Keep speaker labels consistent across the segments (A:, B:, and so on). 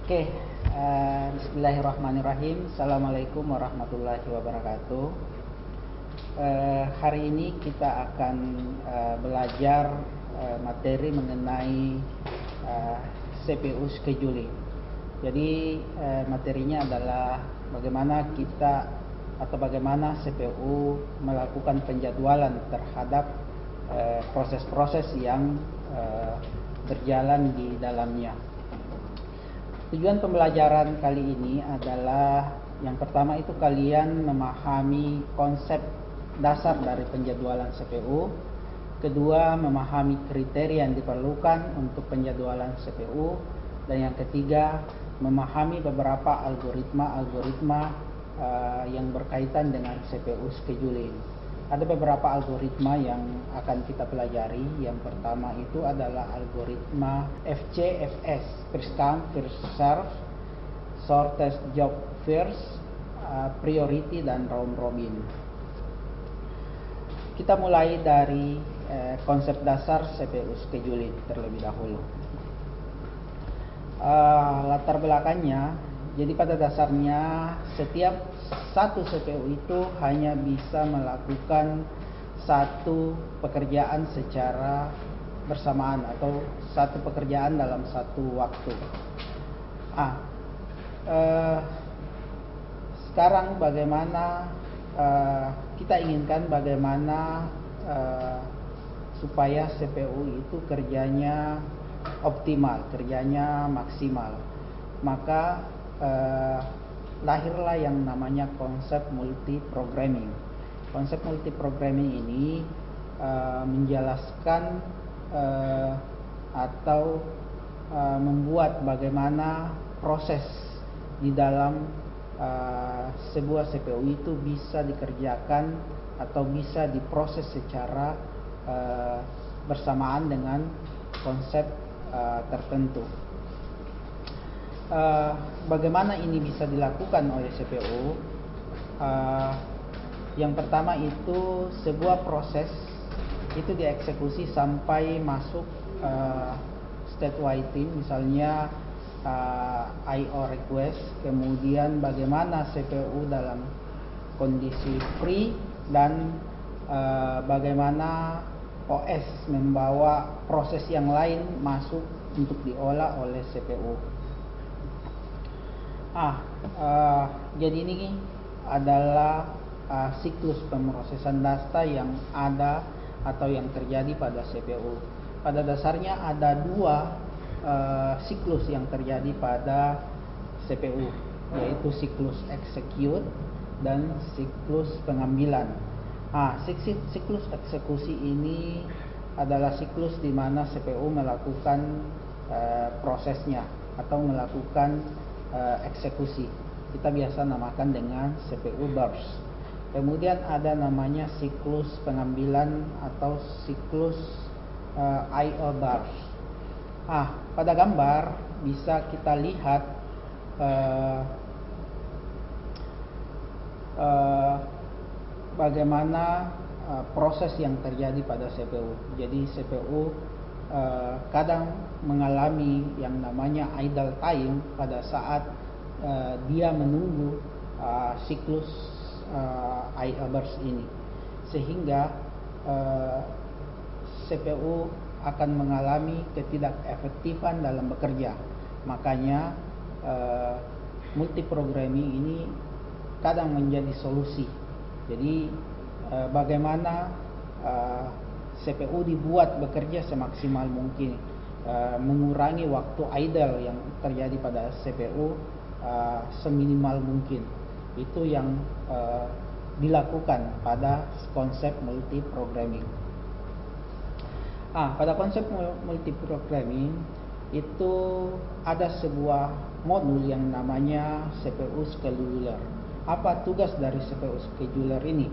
A: Oke, Bismillahirrahmanirrahim. Assalamualaikum warahmatullahi wabarakatuh. Hari ini kita akan belajar materi mengenai CPU scheduling. Jadi materinya adalah bagaimana bagaimana CPU melakukan penjadwalan terhadap proses-proses yang berjalan di dalamnya. Tujuan pembelajaran kali ini adalah yang pertama itu kalian memahami konsep dasar dari penjadwalan CPU. Kedua, memahami kriteria yang diperlukan untuk penjadwalan CPU. Dan yang ketiga, memahami beberapa algoritma yang berkaitan dengan CPU scheduling. Ada beberapa algoritma yang akan kita pelajari. Yang pertama itu adalah algoritma FCFS, First Come, First Serve, Shortest Job First, Priority, dan Round Robin. Kita mulai dari konsep dasar CPU scheduling terlebih dahulu. Latar belakangnya, jadi pada dasarnya setiap satu CPU itu hanya bisa melakukan satu pekerjaan secara bersamaan atau satu pekerjaan dalam satu waktu. Sekarang bagaimana kita inginkan bagaimana supaya CPU itu kerjanya optimal, kerjanya maksimal. Maka lahirlah yang namanya konsep multiprogramming. Konsep multiprogramming ini menjelaskan atau membuat bagaimana proses di dalam sebuah CPU itu bisa dikerjakan atau bisa diproses secara bersamaan dengan konsep tertentu. Bagaimana ini bisa dilakukan oleh CPU? Yang pertama itu sebuah proses itu dieksekusi sampai masuk state waiting, misalnya IO request, kemudian bagaimana CPU dalam kondisi free, dan bagaimana OS membawa proses yang lain masuk untuk diolah oleh CPU. Jadi ini adalah siklus pemrosesan data yang ada atau yang terjadi pada CPU. Pada dasarnya ada dua siklus yang terjadi pada CPU, yaitu siklus execute dan siklus pengambilan. Siklus eksekusi ini adalah siklus di mana CPU melakukan prosesnya atau melakukan eksekusi. Kita biasa namakan dengan CPU burst. Kemudian ada namanya siklus pengambilan atau siklus IO burst. Pada gambar bisa kita lihat bagaimana proses yang terjadi pada CPU. Jadi CPU kadang mengalami yang namanya idle time pada saat dia menunggu siklus IO burst ini, sehingga CPU akan mengalami ketidakefektifan dalam bekerja. Makanya multiprogramming ini kadang menjadi solusi. Jadi bagaimana CPU dibuat bekerja semaksimal mungkin, mengurangi waktu idle yang terjadi pada CPU seminimal mungkin. Itu yang dilakukan pada konsep multiprogramming. Pada konsep multiprogramming itu ada sebuah modul yang namanya CPU scheduler. Apa tugas dari CPU scheduler ini?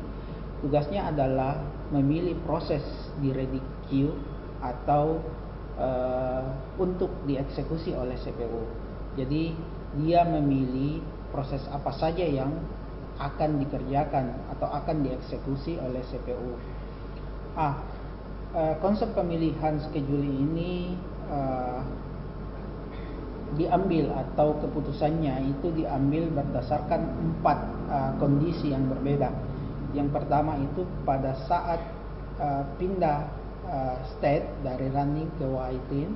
A: Tugasnya adalah memilih proses di ready queue atau untuk dieksekusi oleh CPU. Jadi dia memilih proses apa saja yang akan dikerjakan atau akan dieksekusi oleh CPU. Konsep pemilihan scheduling ini diambil atau keputusannya itu diambil berdasarkan 4 kondisi yang berbeda. Yang pertama itu pada saat pindah state dari running ke waiting,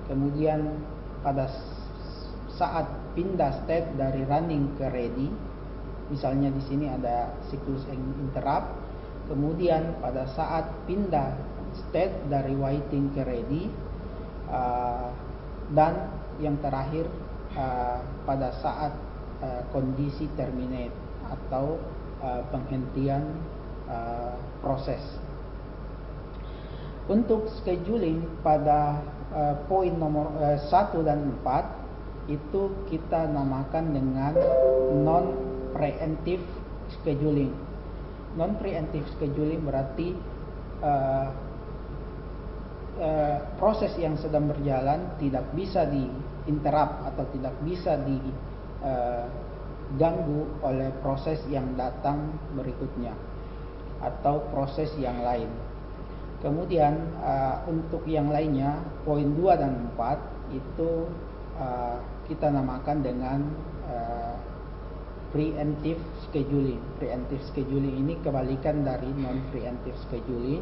A: kemudian pada saat pindah state dari running ke ready, misalnya di sini ada siklus interrupt, kemudian pada saat pindah state dari waiting ke ready, dan yang terakhir pada saat kondisi terminate atau penghentian proses. Untuk scheduling pada poin nomor 1 dan 4 itu kita namakan dengan non-preemptive scheduling. Non-preemptive scheduling berarti proses yang sedang berjalan tidak bisa di-interrupt atau tidak bisa diganggu oleh proses yang datang berikutnya atau proses yang lain. Kemudian untuk yang lainnya, poin 2 dan 4 itu kita namakan dengan preemptive scheduling. Preemptive scheduling ini kebalikan dari non-preemptive scheduling,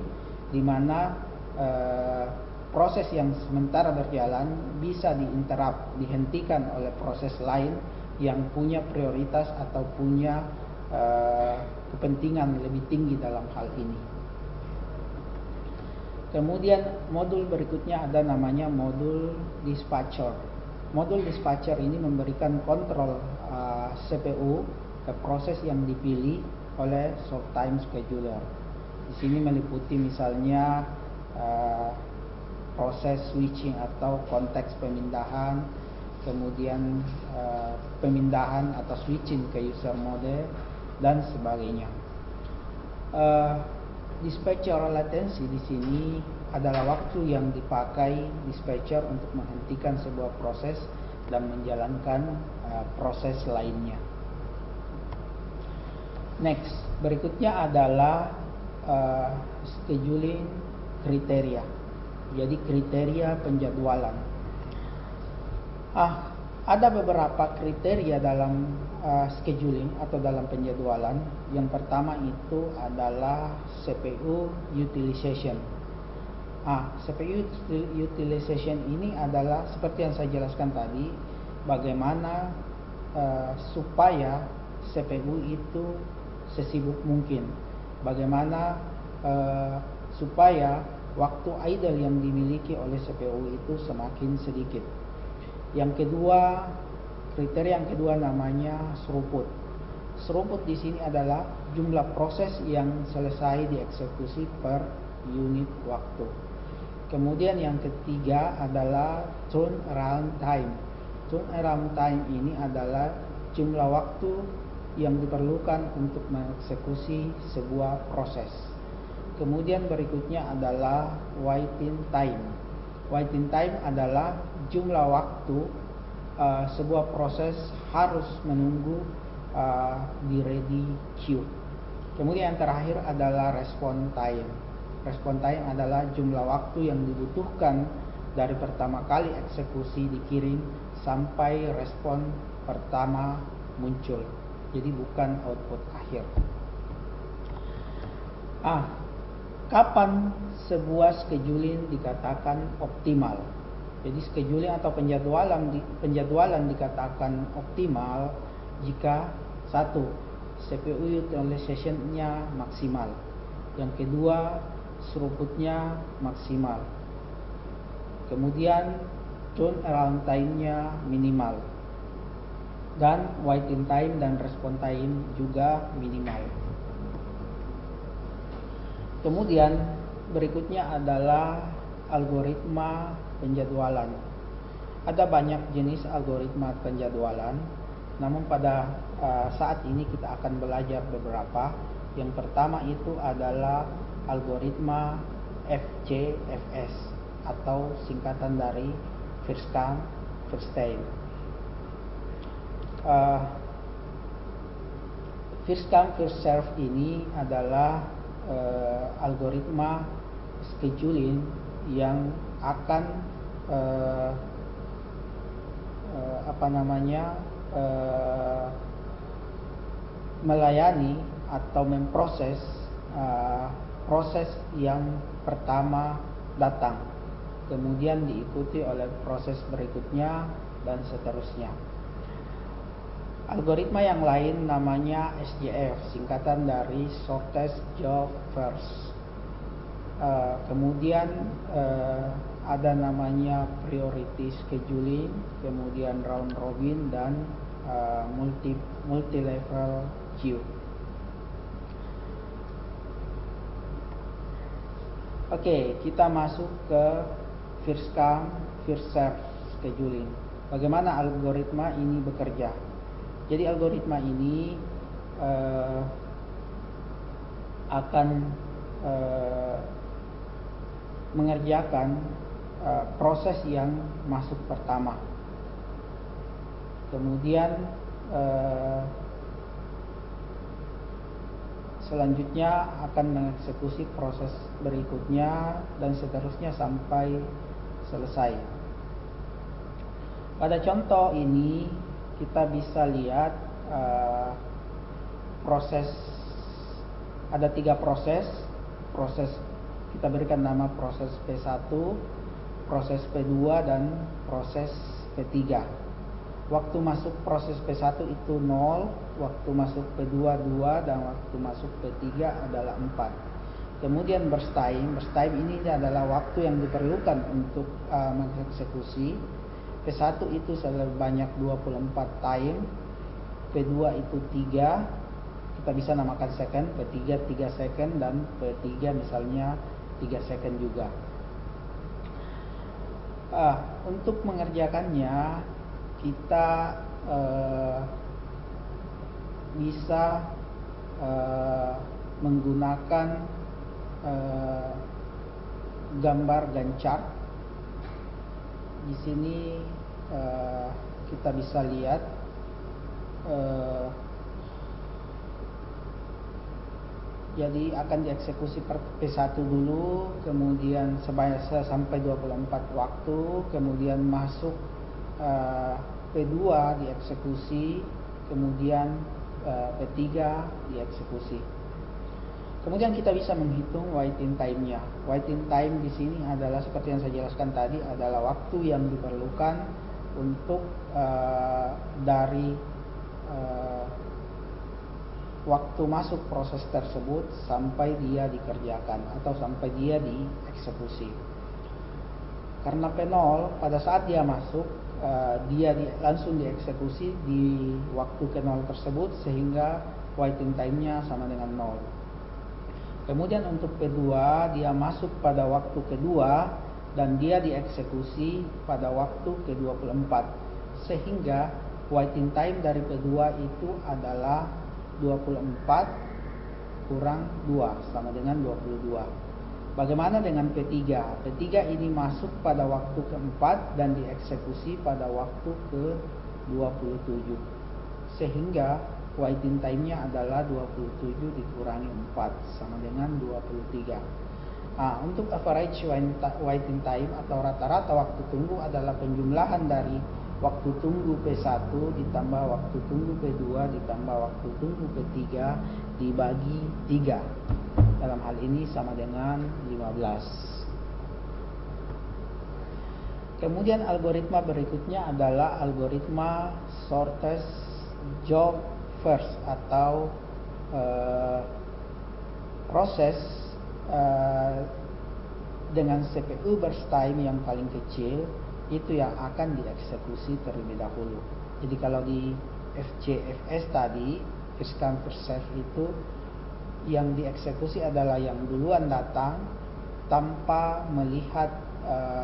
A: di mana proses yang sementara berjalan bisa diinterrupt, dihentikan oleh proses lain yang punya prioritas atau punya kepentingan lebih tinggi dalam hal ini. Kemudian modul berikutnya ada namanya modul dispatcher. Modul dispatcher ini memberikan kontrol CPU ke proses yang dipilih oleh short time scheduler. Di sini meliputi misalnya proses switching atau konteks pemindahan, kemudian pemindahan atau switching ke user mode dan sebagainya. Dispatcher latency di sini adalah waktu yang dipakai dispatcher untuk menghentikan sebuah proses dan menjalankan proses lainnya. Next, berikutnya adalah scheduling kriteria. Jadi kriteria penjadwalan. Ada beberapa kriteria dalam scheduling atau dalam penjadwalan. Yang pertama itu adalah CPU utilization. CPU utilization ini adalah seperti yang saya jelaskan tadi, bagaimana supaya CPU itu sesibuk mungkin, bagaimana supaya waktu idle yang dimiliki oleh CPU itu semakin sedikit. Yang kedua, kriteria yang kedua namanya throughput. Throughput di sini adalah jumlah proses yang selesai dieksekusi per unit waktu. Kemudian yang ketiga adalah turnaround time. Turnaround time ini adalah jumlah waktu yang diperlukan untuk mengeksekusi sebuah proses. Kemudian berikutnya adalah waiting time. Waiting time adalah jumlah waktu sebuah proses harus menunggu di ready queue. Kemudian yang terakhir adalah response time. Response time adalah jumlah waktu yang dibutuhkan dari pertama kali eksekusi dikirim sampai respon pertama muncul. Jadi bukan output akhir. Kapan sebuah scheduling dikatakan optimal? Jadi scheduling atau penjadwalan dikatakan optimal jika satu, CPU utilization-nya maksimal. Yang kedua, throughput-nya maksimal. Kemudian turnaround time-nya minimal. Dan waiting time dan response time juga minimal. Kemudian berikutnya adalah algoritma penjadwalan. Ada banyak jenis algoritma penjadwalan, namun pada saat ini kita akan belajar beberapa. Yang pertama itu adalah algoritma FCFS atau singkatan dari first come first serve. First come first serve ini adalah algoritma scheduling yang akan melayani atau memproses proses yang pertama datang, kemudian diikuti oleh proses berikutnya dan seterusnya. Algoritma yang lain namanya SJF, singkatan dari Shortest Job First. Kemudian ada namanya Priority Scheduling, kemudian Round Robin, dan multi level queue. Oke, kita masuk ke first come first serve scheduling. Bagaimana algoritma ini bekerja? Jadi algoritma ini akan mengerjakan proses yang masuk pertama. Kemudian selanjutnya akan mengeksekusi proses berikutnya dan seterusnya sampai selesai. Pada contoh ini kita bisa lihat proses, ada 3 proses. Proses kita berikan nama proses P1, proses P2, dan proses P3. Waktu masuk proses P1 itu 0, waktu masuk P2 2, dan waktu masuk P3 adalah 4. Kemudian burst time ini adalah waktu yang diperlukan untuk mengeksekusi. P1 itu sebanyak 24 time, P2 itu 3, kita bisa namakan second, P3 3 second, dan P3 misalnya 3 second juga. Untuk mengerjakannya kita bisa menggunakan gambar Gantt chart. Di sini kita bisa lihat jadi akan dieksekusi P1 dulu, kemudian sampai 24 waktu, kemudian masuk P2 dieksekusi, kemudian P3 dieksekusi. Kemudian kita bisa menghitung waiting time-nya. Waiting time di sini adalah seperti yang saya jelaskan tadi, adalah waktu yang diperlukan untuk dari waktu masuk proses tersebut sampai dia dikerjakan atau sampai dia dieksekusi. Karena P0 pada saat dia masuk dia langsung dieksekusi di waktu ke-0 tersebut, sehingga waiting time-nya sama dengan 0. Kemudian untuk P2 dia masuk pada waktu kedua dan dia dieksekusi pada waktu ke-24, sehingga waiting time dari P2 itu adalah 24 kurang 2 sama dengan 22. Bagaimana dengan P3? P3 ini masuk pada waktu keempat dan dieksekusi pada waktu ke-27, sehingga waiting time-nya adalah 27 dikurangi 4 sama dengan 23. Untuk average waiting time atau rata-rata waktu tunggu adalah penjumlahan dari waktu tunggu P1 ditambah waktu tunggu P2 ditambah waktu tunggu P3 dibagi 3. Dalam hal ini sama dengan 15. Kemudian algoritma berikutnya adalah algoritma shortest job first atau proses dengan CPU burst time yang paling kecil itu yang akan dieksekusi terlebih dahulu. Jadi kalau di FCFS tadi, first come first serve, itu yang dieksekusi adalah yang duluan datang tanpa melihat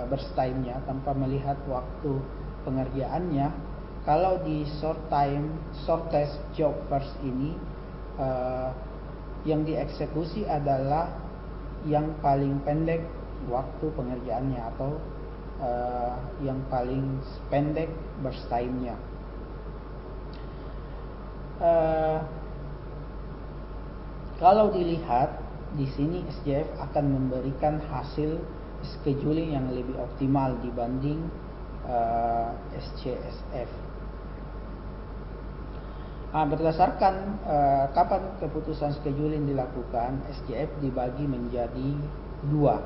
A: burst time-nya, tanpa melihat waktu pengerjaannya. Kalau di shortest job first ini yang dieksekusi adalah yang paling pendek waktu pengerjaannya atau yang paling pendek burst time-nya. Kalau dilihat di sini SJF akan memberikan hasil scheduling yang lebih optimal dibanding SCSF. Berdasarkan kapan keputusan scheduling dilakukan, SCF dibagi menjadi dua.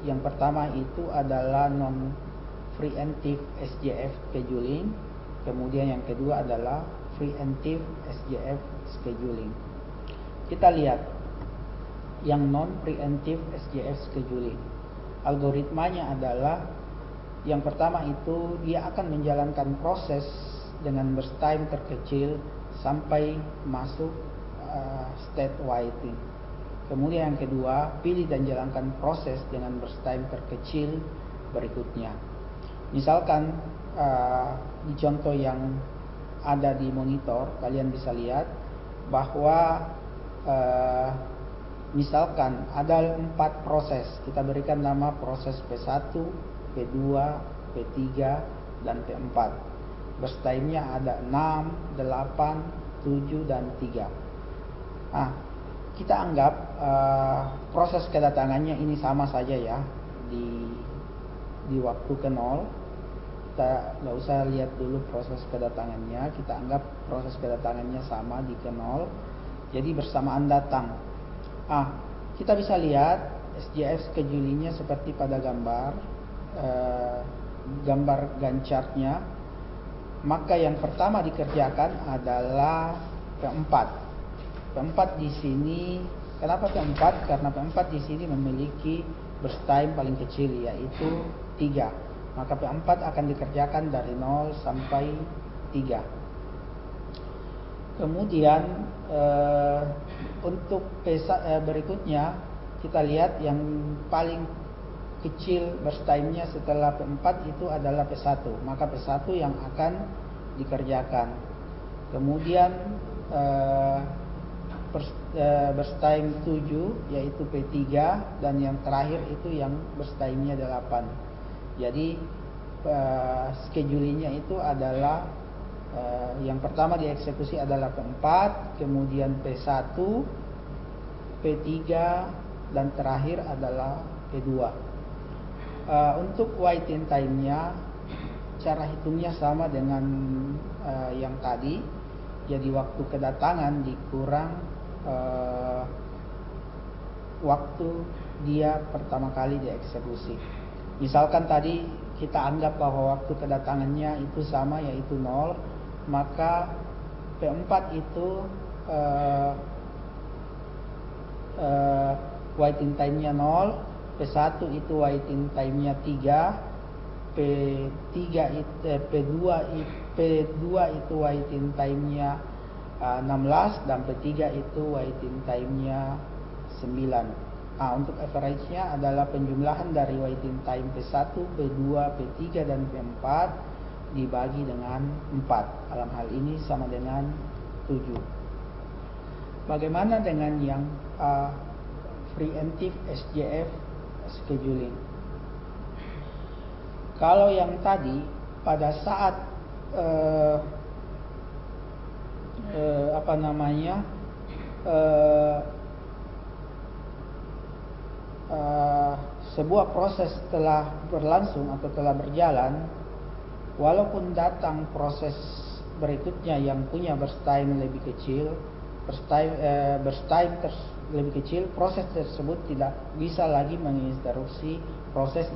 A: Yang pertama itu adalah non-preemptive SJF scheduling, kemudian yang kedua adalah preemptive SJF scheduling. Kita lihat yang non-preemptive SJF scheduling. Algoritmanya adalah yang pertama itu dia akan menjalankan proses dengan burst time terkecil sampai masuk state waiting. Kemudian yang kedua, pilih dan jalankan proses dengan burst time terkecil berikutnya. Misalkan di contoh yang ada di monitor, kalian bisa lihat bahwa misalkan ada 4 proses, kita berikan nama proses P1, P2, P3, dan P4. Burst time-nya ada 6, 8, 7, dan 3. Kita anggap proses kedatangannya ini sama saja ya di waktu ke 0. Kita nggak usah lihat dulu proses kedatangannya, kita anggap proses kedatangannya sama di ke 0. Jadi bersamaan datang. Kita bisa lihat SJF schedulingnya seperti pada gambar Gantt chart-nya. Maka yang pertama dikerjakan adalah P4. P4 di sini, kenapa P4? Karena P4 di sini memiliki burst time paling kecil, yaitu 3. Maka P4 akan dikerjakan dari 0 sampai 3. Kemudian untuk berikutnya kita lihat yang paling kecil burst time-nya setelah P4 itu adalah P1. Maka P1 yang akan dikerjakan. Kemudian burst time 7 yaitu P3, dan yang terakhir itu yang burst time-nya 8. Jadi schedulingnya itu adalah yang pertama dieksekusi adalah P4, kemudian P1, P3, dan terakhir adalah P2. Untuk waiting time-nya, cara hitungnya sama dengan yang tadi. Jadi waktu kedatangan dikurang waktu dia pertama kali dieksekusi. Misalkan tadi kita anggap bahwa waktu kedatangannya itu sama, yaitu 0, maka P4 itu waiting time-nya 0, P1 itu waiting time-nya 3, P2 itu waiting time-nya 16, dan P3 itu waiting time-nya 9. Untuk average-nya adalah penjumlahan dari waiting time P1, P2, P3, dan P4 dibagi dengan 4. Dalam hal ini sama dengan 7. Bagaimana dengan yang preemptive SJF scheduling? Kalau yang tadi pada saat sebuah proses telah berlangsung atau telah berjalan, walaupun datang proses berikutnya yang punya burst time lebih kecil, lebih kecil, proses tersebut tidak bisa lagi menginterupsi proses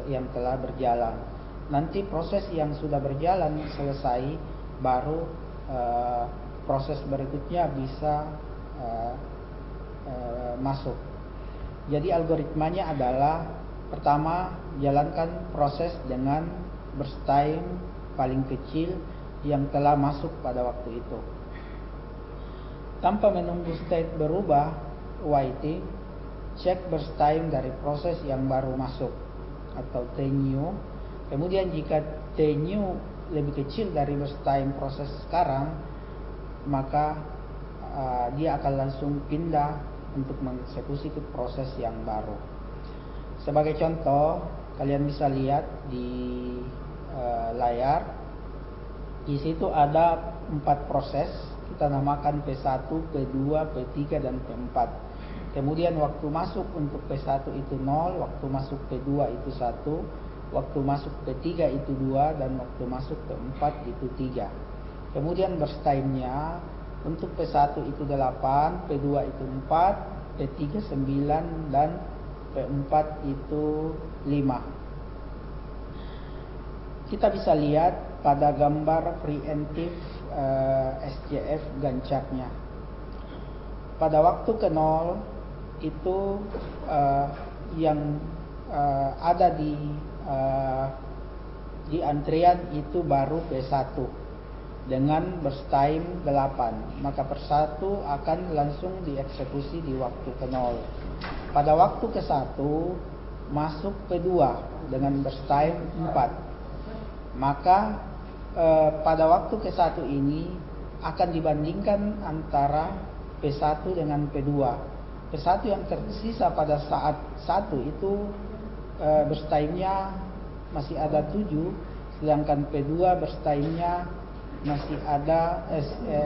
A: yang telah berjalan. Nanti proses yang sudah berjalan selesai, baru proses berikutnya bisa masuk. Jadi algoritmanya adalah pertama jalankan proses dengan burst time paling kecil yang telah masuk pada waktu itu. Tanpa menunggu state berubah, waiting, cek burst time dari proses yang baru masuk atau T new. Kemudian jika T new lebih kecil dari burst time proses sekarang, maka dia akan langsung pindah untuk mengeksekusi ke proses yang baru. Sebagai contoh, kalian bisa lihat di layar. Di situ ada 4 proses. Kita namakan P1, P2, P3, dan P4. Kemudian waktu masuk untuk P1 itu 0, waktu masuk P2 itu 1, waktu masuk P3 itu 2 dan waktu masuk P4 itu 3. Kemudian burst time-nya untuk P1 itu 8, P2 itu 4, P3 9 dan P4 itu 5. Kita bisa lihat pada gambar preemptive SJF gancaknya. Pada waktu ke 0 itu yang ada di antrian itu baru P1 dengan burst time 8, maka P1 akan langsung dieksekusi di waktu ke 0. Pada waktu ke 1 masuk P2 dengan burst time 4, maka pada waktu ke 1 ini akan dibandingkan antara P1 dengan P2. P1 yang tersisa pada saat 1 itu burst time-nya masih ada 7, sedangkan P2 burst time-nya masih ada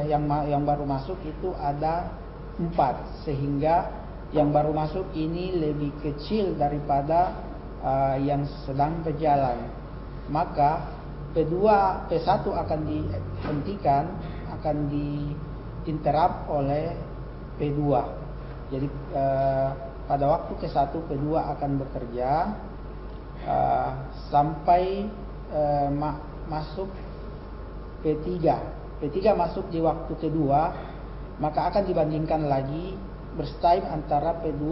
A: yang baru masuk itu ada 4, sehingga yang baru masuk ini lebih kecil daripada yang sedang berjalan. Maka P1 akan dihentikan, akan diinterrupt oleh P2. Jadi pada waktu ke 1 P2 akan bekerja sampai masuk P3. P3 masuk di waktu kedua, maka akan dibandingkan lagi burst time antara P2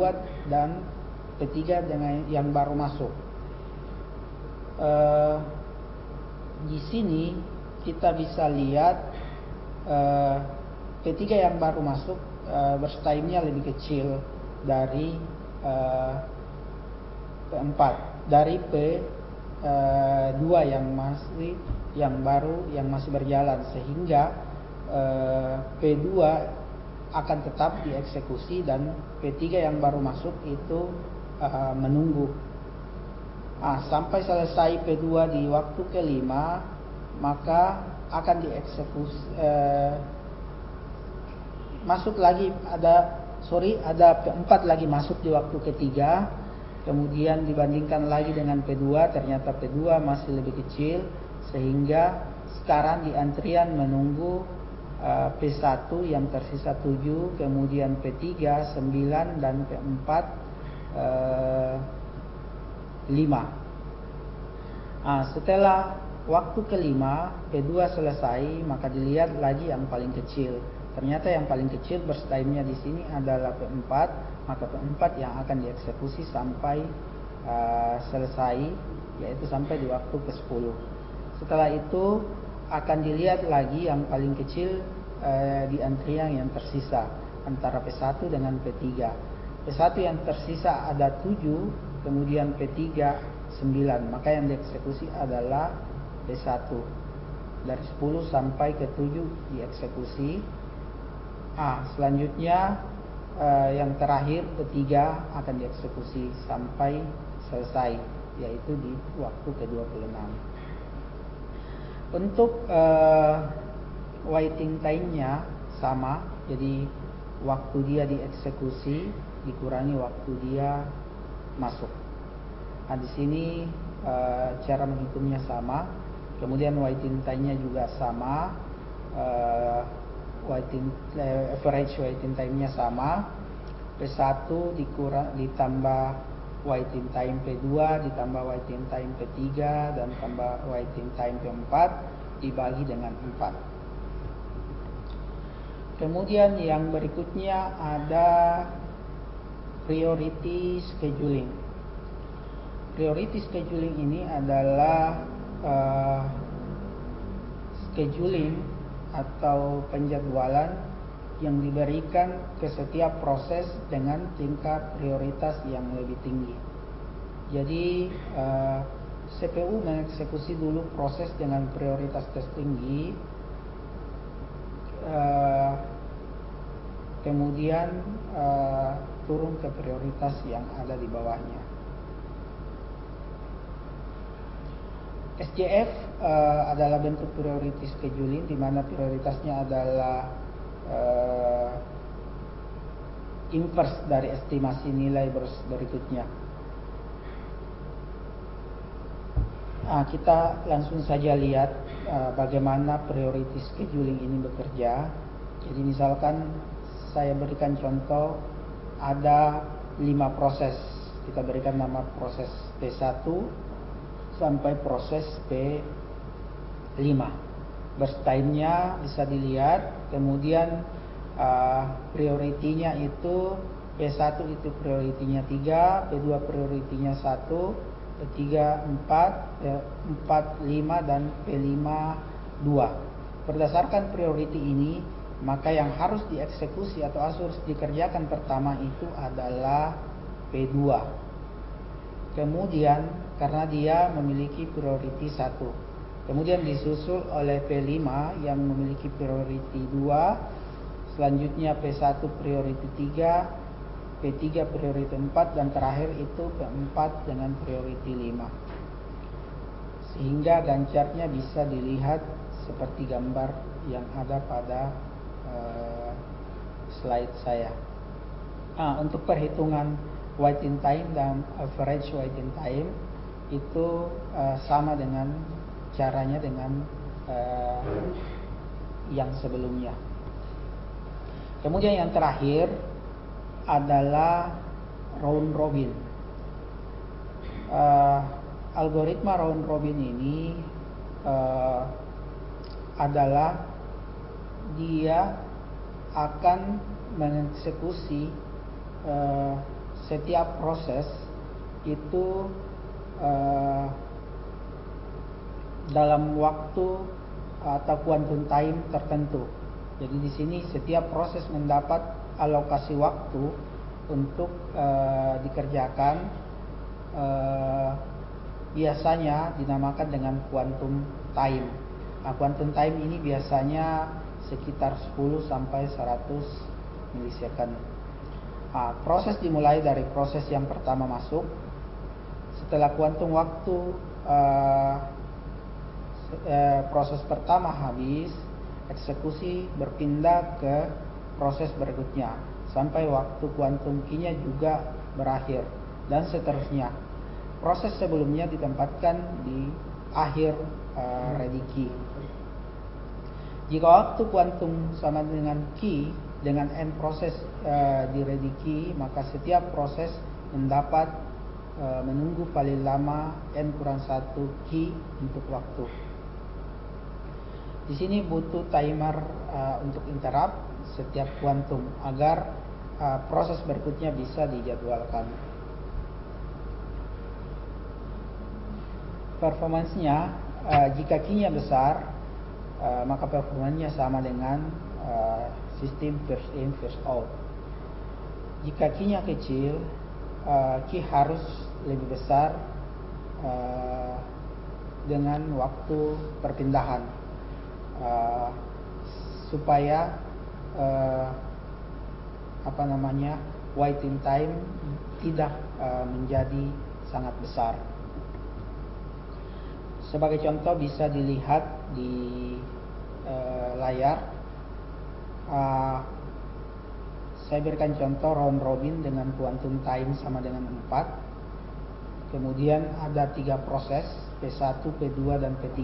A: dan P3 dengan yang baru masuk. Di sini kita bisa lihat P3 yang baru masuk burst time-nya lebih kecil dari P4, dari P2 yang masih berjalan, sehingga P2 akan tetap dieksekusi dan P3 yang baru masuk itu menunggu. Sampai selesai P2 di waktu ke-5, maka akan dieksekusi. Masuk lagi ada P4 lagi masuk di waktu ketiga, kemudian dibandingkan lagi dengan P2, ternyata P2 masih lebih kecil, sehingga sekarang di antrian menunggu P1 yang tersisa 7, kemudian P3 9 dan P4 5. Setelah waktu kelima P2 selesai, maka dilihat lagi yang paling kecil. Ternyata yang paling kecil burst time-nya di sini adalah P4, maka P4 yang akan dieksekusi sampai selesai, yaitu sampai di waktu ke-10. Setelah itu akan dilihat lagi yang paling kecil di antrian yang tersisa antara P1 dengan P3. P1 yang tersisa ada 7, kemudian P3 9, maka yang dieksekusi adalah P1. Dari 10 sampai ke 7 dieksekusi. Selanjutnya yang terakhir P3 akan dieksekusi sampai selesai, yaitu di waktu ke-26. Untuk waiting time-nya sama, jadi waktu dia dieksekusi dikurangi waktu dia masuk. Di sini cara menghitungnya sama, kemudian waiting time-nya juga sama, average waiting time-nya sama. P1 ditambah waiting time P2 ditambah waiting time P3 dan tambah waiting time P4 dibagi dengan 4. Kemudian yang berikutnya ada priority scheduling. Priority scheduling ini adalah scheduling atau penjadwalan yang diberikan ke setiap proses dengan tingkat prioritas yang lebih tinggi. Jadi CPU mengeksekusi dulu proses dengan prioritas tertinggi, kemudian turun ke prioritas yang ada di bawahnya. SJF adalah bentuk priority scheduling, di mana prioritasnya adalah inverse dari estimasi nilai berikutnya. Kita langsung saja lihat bagaimana priority scheduling ini bekerja. Jadi misalkan saya berikan contoh, ada 5 proses. Kita berikan nama proses P1 sampai proses P5. Burst time-nya bisa dilihat. Kemudian priority-nya itu P1 itu priority-nya 3, P2 priority-nya 1, P3 4, 5 dan P5 2. Berdasarkan priority ini, maka yang harus dieksekusi atau harus dikerjakan pertama itu adalah P2. Kemudian karena dia memiliki priority 1, kemudian disusul oleh P5 yang memiliki priority 2, selanjutnya P1 priority 3, P3 priority 4, dan terakhir itu P4 dengan priority 5. Sehingga gancarnya bisa dilihat seperti gambar yang ada pada slide saya. Untuk perhitungan waiting time dan average waiting time itu sama dengan caranya dengan yang sebelumnya. Kemudian yang terakhir adalah round robin. Algoritma round robin ini adalah dia akan mengeksekusi setiap proses itu dalam waktu atau quantum time tertentu. Jadi di sini setiap proses mendapat alokasi waktu untuk dikerjakan, biasanya dinamakan dengan quantum time. Quantum time ini biasanya sekitar 10 sampai 100 milisecond. Proses dimulai dari proses yang pertama masuk. Setelah quantum waktu proses pertama habis, eksekusi berpindah ke proses berikutnya sampai waktu quantum key-nya juga berakhir, dan seterusnya. Proses sebelumnya ditempatkan di akhir ready key. Jika waktu quantum sama dengan key dengan end proses di ready key, maka setiap proses mendapat menunggu paling lama n kurang 1 key untuk waktu. Di sini butuh timer untuk interrupt setiap kuantum agar proses berikutnya bisa dijadwalkan. Performansnya, jika key-nya besar, maka performansnya sama dengan sistem first in first out. Jika key-nya kecil, key harus lebih besar dengan waktu perpindahan supaya waiting time tidak menjadi sangat besar. Sebagai contoh bisa dilihat di layar. Saya berikan contoh round robin dengan quantum time sama dengan 4. Kemudian ada 3 proses, P1, P2 dan P3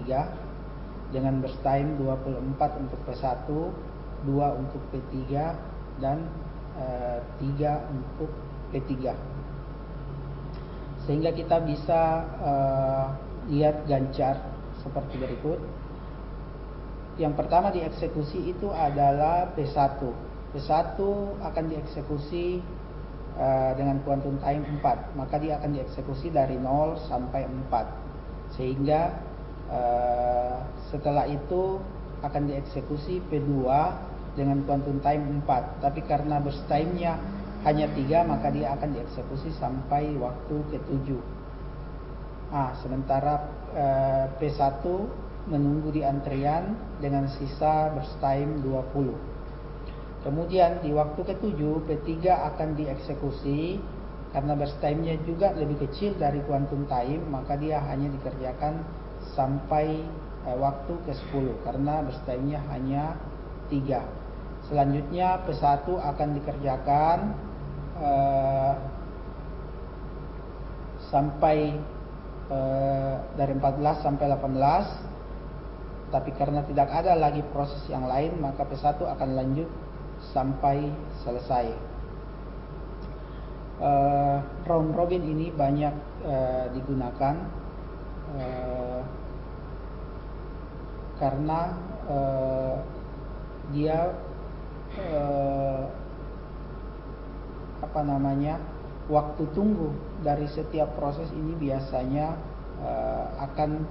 A: dengan burst time 24 untuk P1, 2 untuk P3 dan 3 untuk P3. Sehingga kita bisa lihat gancar seperti berikut. Yang pertama dieksekusi itu adalah P1. P1 akan dieksekusi dengan quantum time 4, maka dia akan dieksekusi dari 0 sampai 4. Sehingga setelah itu akan dieksekusi P2 dengan quantum time 4. Tapi karena burst time-nya hanya 3, maka dia akan dieksekusi sampai waktu ke-7. Sementara P1 menunggu di antrian dengan sisa burst time 20. Kemudian di waktu ke-7 P3 akan dieksekusi. Karena burst time-nya juga lebih kecil dari quantum time, maka dia hanya dikerjakan sampai waktu ke-10 karena burst time-nya hanya 3. Selanjutnya P1 akan dikerjakan sampai dari 14 sampai 18, tapi karena tidak ada lagi proses yang lain maka P1 akan lanjut sampai selesai. Round robin ini banyak digunakan karena dia waktu tunggu dari setiap proses ini biasanya akan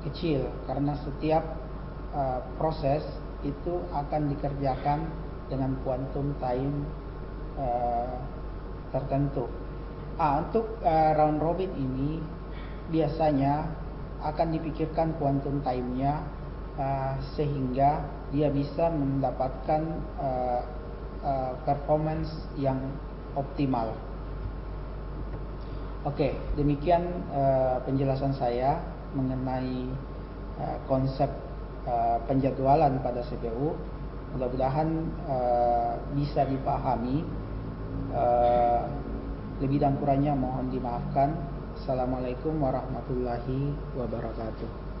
A: kecil karena setiap proses itu akan dikerjakan dengan quantum time tertentu. Untuk round robin ini biasanya akan dipikirkan quantum time-nya sehingga dia bisa mendapatkan performance yang optimal. Oke, demikian penjelasan saya mengenai konsep penjadwalan pada CPU. Mudah-mudahan bisa dipahami. Lebih dan kurangnya mohon dimaafkan. Assalamualaikum warahmatullahi wabarakatuh.